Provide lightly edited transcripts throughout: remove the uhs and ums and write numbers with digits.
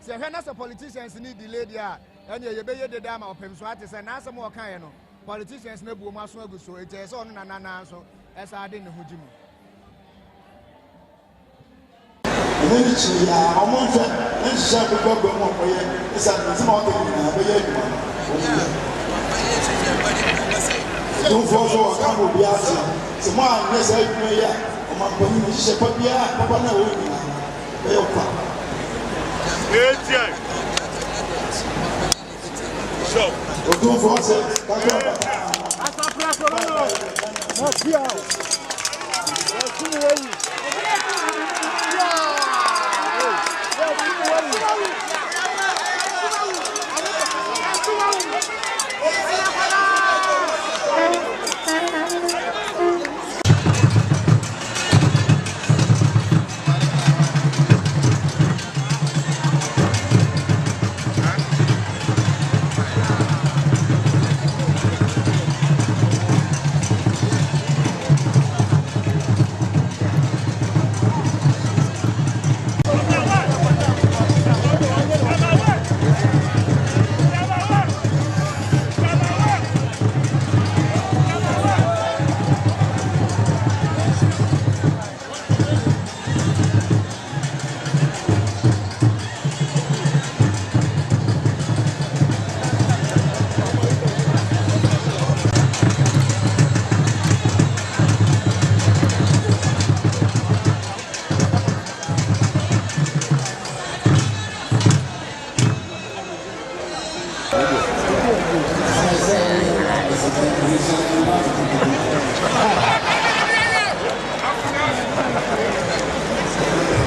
say when as politicians need delay there and you be the dam of him so at say na some more kind no politicians na bu ma so agu so it is on na so as I didn't hujimu I want to share the problem for you. It's a small thing. Don't follow a couple of years. Tomorrow, yes, I may. My community shepherd, Papa, no. So, don't force it.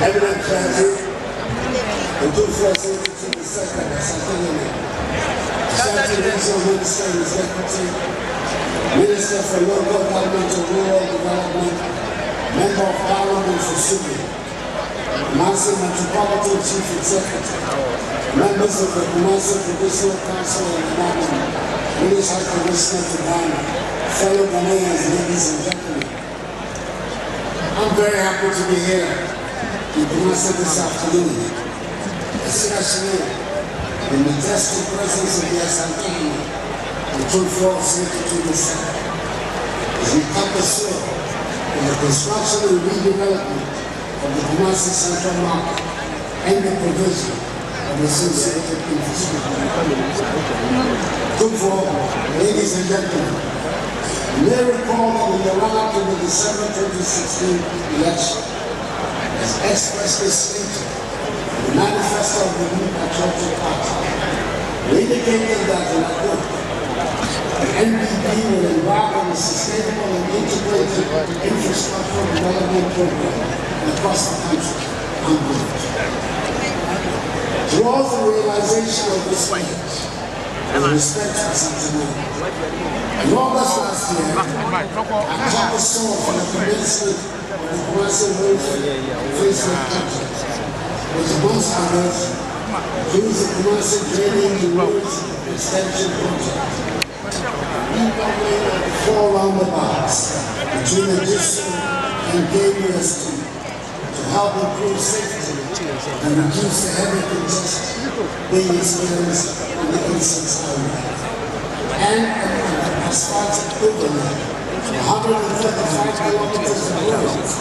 Evident transit, the two forces to the second assembly. National Minister Executive, Minister for Local Government and Rural Development, Member of Parliament for Sydney, Kumasi Metropolitan Chief Executive, members of the Kumasi Provincial Council and Department, British High Commissioner to Ghana, fellow Ghanaians, ladies and gentlemen. I'm very happy to be here in Kumasi this afternoon, especially in the majestic presence of the Asantini, the 24th Secretary of State, as we cut the soil in the construction and redevelopment of the Kumasi Central Market and the provision of associated infrastructure. Good for ladies and gentlemen. You may recall that in the run-up to the December 2016 election, as expressly stated in the manifesto of the New Patriotic Party, we indicated that the NPP will embark on a sustainable and integrated infrastructure development program across the country. Towards the realization of this pledge, with respect to Asantini, in August last year, I took a soul for the commencement of the Kumasi Road Facebook project, which amongst others includes the Kumasi Draining Roads Extension Project. We operate 4 roundabouts between the district and Gateway Street to help improve safety and reduce the heavy congestion being experienced on the Eastern Highway. And asphalted overlay 135 kilometers of roads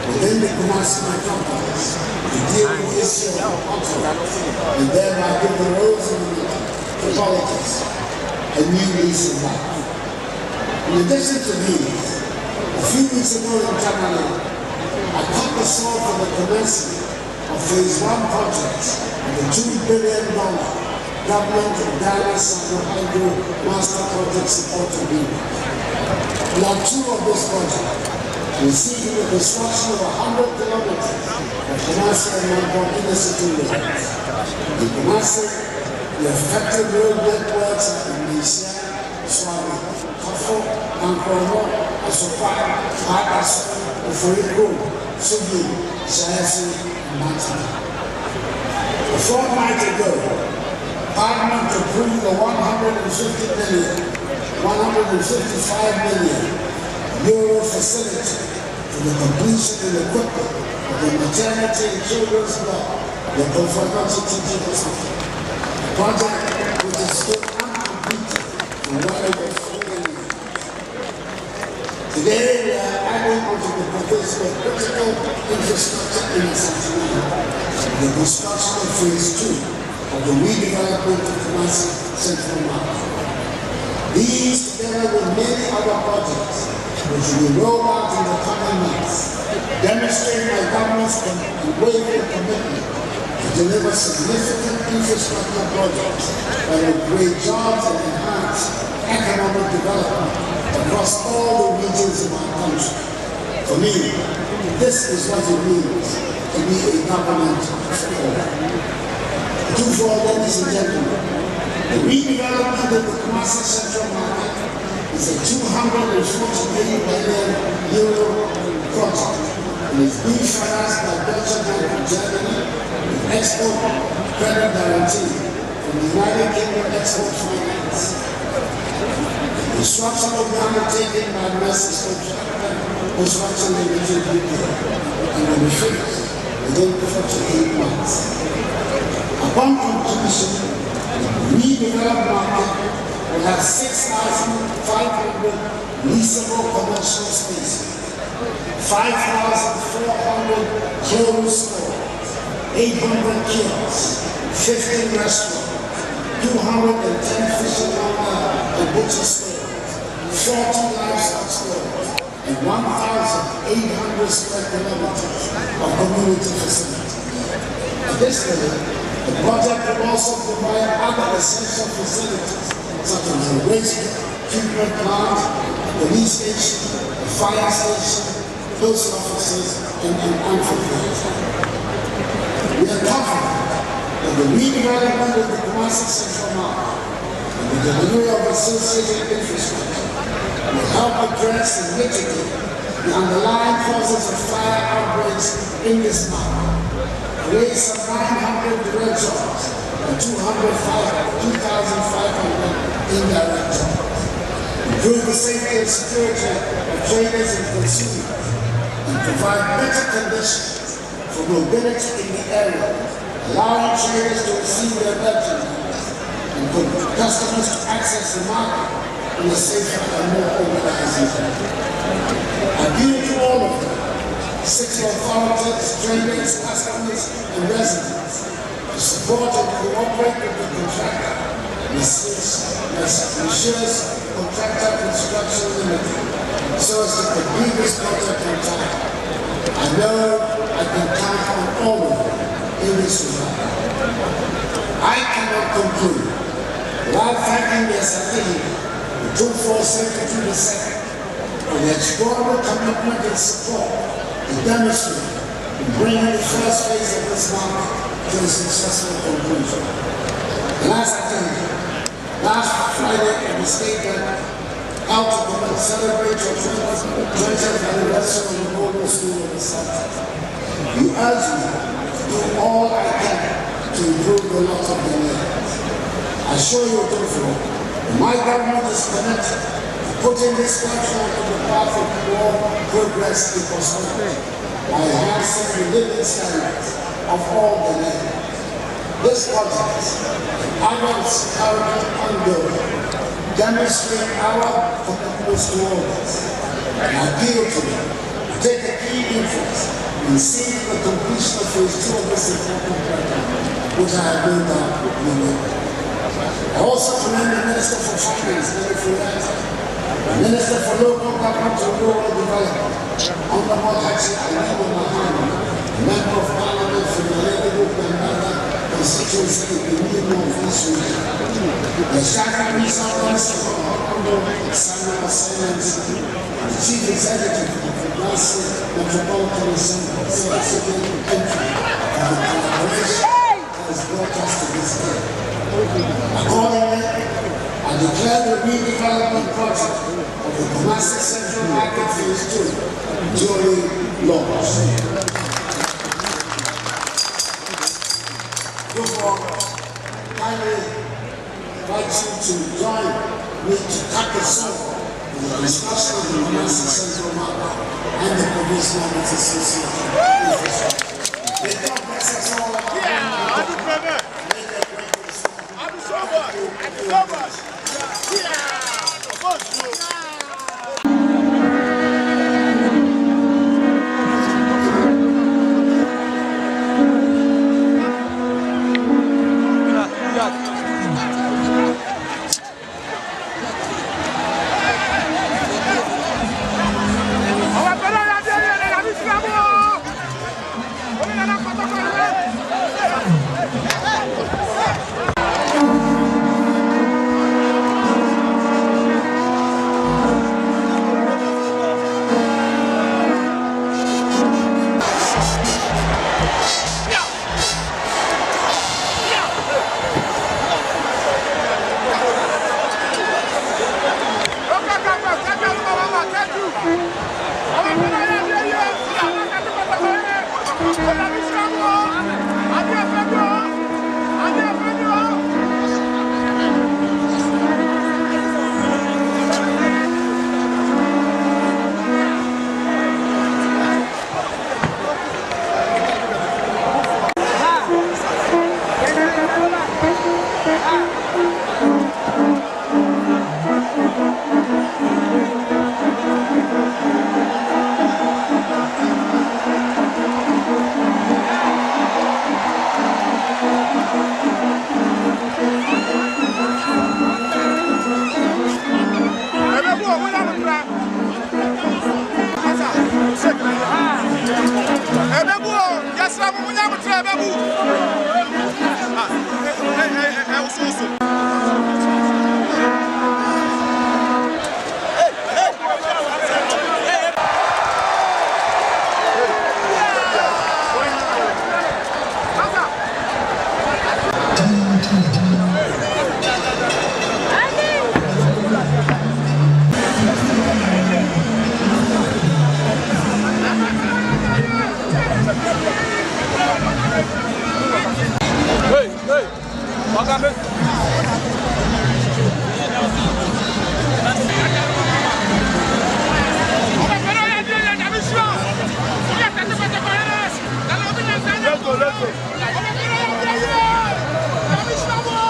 within the Kumasi metropolis to deal with the issue of potholes and thereby give the roads and the metropolitans a new lease of life. In addition to these, a few weeks ago in Tamale, I cut the soil for the commencement of Phase 1 projects of the $2 billion Government of Ghana Central Hydro Master Project Support Agreement. Block 2 of this project will see the construction of 100 kilometers of Kumasi and Mampong inner city roads. In Kumasi, the affected road networks are in Malaysia, Swami, Kafo, Ankromo, Asopa, Hadaso, Oforiko, Sugi, Shayasi, and Matana. A fortnight ago, Parliament approved the 155 million euro facility for the completion and equipment of the maternity and children's block the Confederation Teaching Hospital, a project which is still uncompleted and well over 4 years. Today, we are adding onto the provision of critical infrastructure in the construction of phase 2 of the redevelopment of Kumasi Central Market. These, together with many other projects, which will be rolled out in the coming months, demonstrate my government's unwavering commitment to deliver significant infrastructure projects that will create jobs and enhance economic development across all the regions of our country. For me, this is what it means to be a government for all. Therefore, ladies and gentlemen, the redevelopment of the Kumasi Central Market is a €248 million project and is being financed by Deutsche Bank of Germany with export credit guarantee from the United Kingdom Export Finance. The construction will be undertaken by Messrs. Construction Limited UK and will be finished within 48 months. Upon completion, the redeveloped market will have 6,500 leasable commercial spaces, 5,400 closed stores, 800 kiosks, 15 restaurants, 210 fishing and butcher stores, 40 livestock stores, and 1,800 square kilometers of community facilities. Additionally, the project will also provide other essential facilities such as a waste treatment plant, a police station, a fire station, post offices, and an amphitheater. We are confident that the redevelopment of the Kumasi Central Market and the delivery of associated infrastructure will help address and mitigate the underlying causes of fire outbreaks in this market, create some 900 direct jobs and 2,500 indirect jobs, improve the safety and security of traders and consumers, and provide better conditions for mobility in the area, allowing traders to receive their merchandise and for customers to access the market in a safer and more organized manner. I appeal to all of them, city authorities, traders, customers, and residents to support and cooperate with the contractor, Messrs. Contractor Construction Limited, so as to complete this project on time. I know I can count on all of them in this regard. I cannot conclude without thanking the Assembly, the 2-4 Secretary for the extraordinary commitment and support to demonstrate in bringing the first phase of this market to a successful conclusion. Last Friday at the State Bank, out to celebrate your 20th anniversary of the Global School of the South. You urge me to do all I can to improve the lot of the land. I assure you, therefore, my government is committed to putting this country on the path of more progress and prosperity by enhancing the living standards of all the land. This project, others currently ongoing, demonstrate our commitments to all this. I appeal to them to take a key interest in seeing the completion of phase 2 of this important program, which I have laid down in the way. I also commend the Minister for Finance, the Minister for Local Government and Rural Development, Honorable Haji Alibu Muhammad, Member of Parliament for the Lady constituency in the middle of this region. The Shaka Resource Samuel Silence, the Chief Executive of the Kumasi Metropolitan Assembly, entry of the collaboration has brought us to this day. Accordingly, I declare the redevelopment project of the Kumasi Central Market Phase 2 duly launched. Therefore, kindly invite you to join me to cut the soul in the discussion of the Kumasi Central Market and the provision of its associated infrastructure. May God bless us all. Let's go.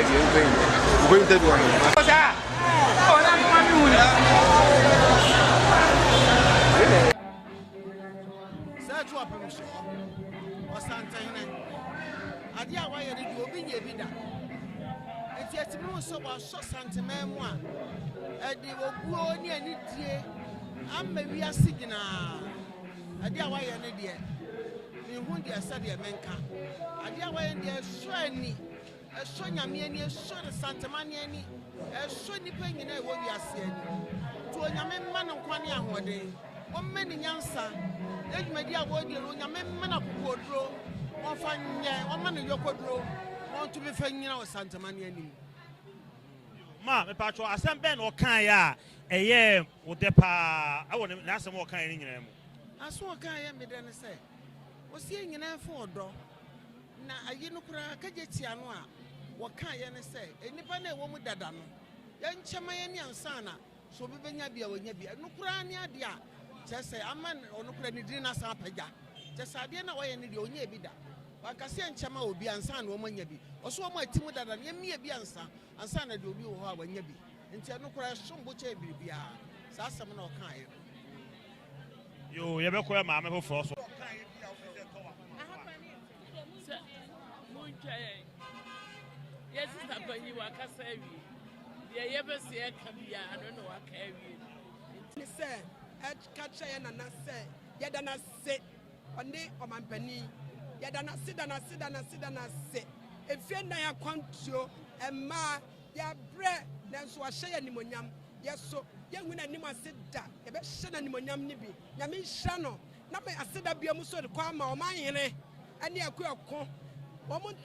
We're going to do Ma, me patro, asem ben o kan ya, eye wo depa, I want na asem o kan ni nyina mu. Aso o kan ya me de ne se. O sie nyina fo odo. Na ayi no kura kaje tia no a, wo kan ya ne se, enipa na ewo mu dada no. Ya nchema ya ni ansa na, so bi benya bia wonya bia. No kura ni ade a, che se aman ono kura ni diri na san pagya. Che se ade na wo ye ni de onya bi da. Wakase nchema obi ansa na wo manya bi. Oso wo ma timu dada na yemi bi ansa. Ansa na de obi wo ha wanya bi. Nti no kura sombo che bibia. Sa asem na o kan ye. Yo, ye be ko ma me foforo so. Yes, it's a baby. Wakasawi. The Yabasi Kabia, I don't know what carry. He said, catch and I say, Yadana sit on the Oman Penny. Yadana sit and I sit and I sit and I sit. If you're not control and ma, ya bread, then so I say any monium. Yes, so young when I name I sit that, a bit shan any monium nibi. Yamin Shano, not I said that be a muscle to come or mine, and the aqua con.